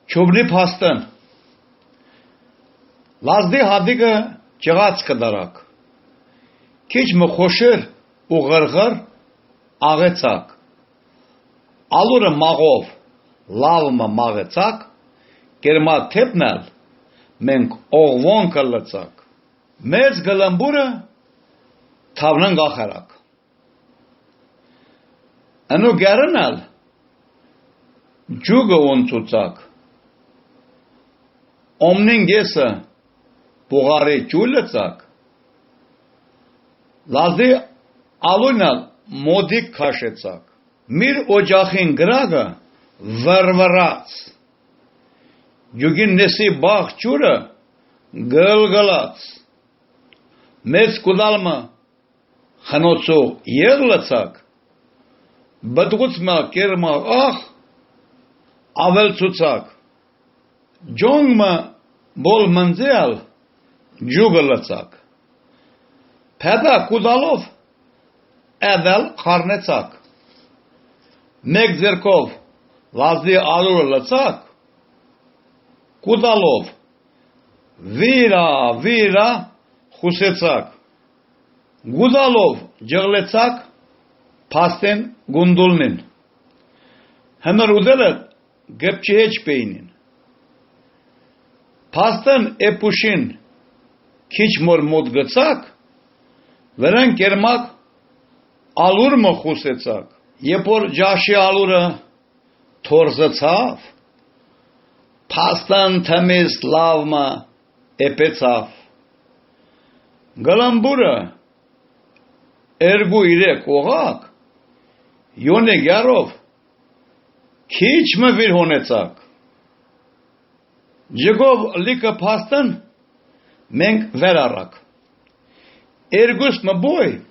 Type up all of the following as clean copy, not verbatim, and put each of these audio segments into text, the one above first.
Չոբնի փաստն լազդի հադիկը ճղած կդարակ քիչ մխոշեր ու ղրղր աղեցակ ալուրը մաղով լավը մաղեցակ կերմա թեպնել մենք օղվոն կլծակ մեծ գլամբուրը թավնն գախարակ անու գարնալ ջուգը ունցուցակ Omnin gese buğarı çullacak. Lazı alunal modik kaşetsak. Mir ocağın graga varvarats. Jugin nesi bağ çura gılgılats. Mez kudalma hanotsu yığlatsak. Badgutsma kerma ah avel tutsak. Jongma bol manzel jugalasak. Peda kudalov edel karnetsak. Megzerkov lazdi alurlatsak. Kudalov vira xusetsak. Gudalov jagletsak pasten gundulnin. Hemer udelet gepçeç peynin. Pasten epuşin kiç mor mod gıtsak veren kermak alur mu xusetsak yepor caşı alura torzatsaf pasten temiz lavma epetsaf galambura ergu irek oğak yone garov kiç mi vir honetsak Jegov lika pastan menk verarak. Ergus ma boy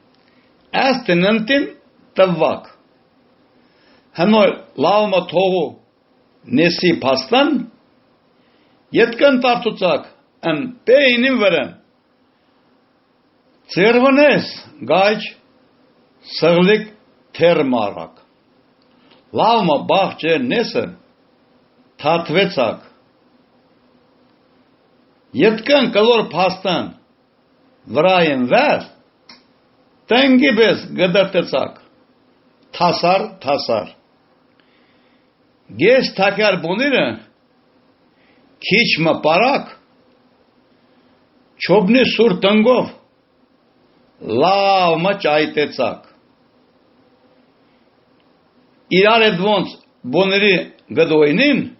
astenantin tavak. Hanoi lavma tohu nesi pastan yetkan tartutsak an peynim veren. Cervanes gaj sağlık termarak. Lavma bahçe nese tartvetsak. Yetkan kalor pastan vrayen ver tengi bez gıdartırsak tasar geç takar bunire kiçma parak çobni sur tangov lavma çaytetsak irar edvons buniri gıdoynin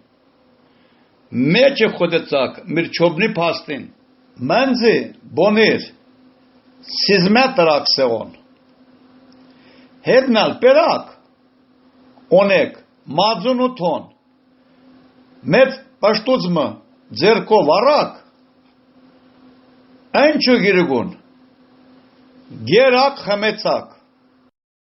Meçe xodetsak mir çobni pastin. Menzi bonir sizmet rakseon. Hednal perak onek madzunu ton. Met paştuzma zerko varak. Ençu girigun. Gerak hametsak.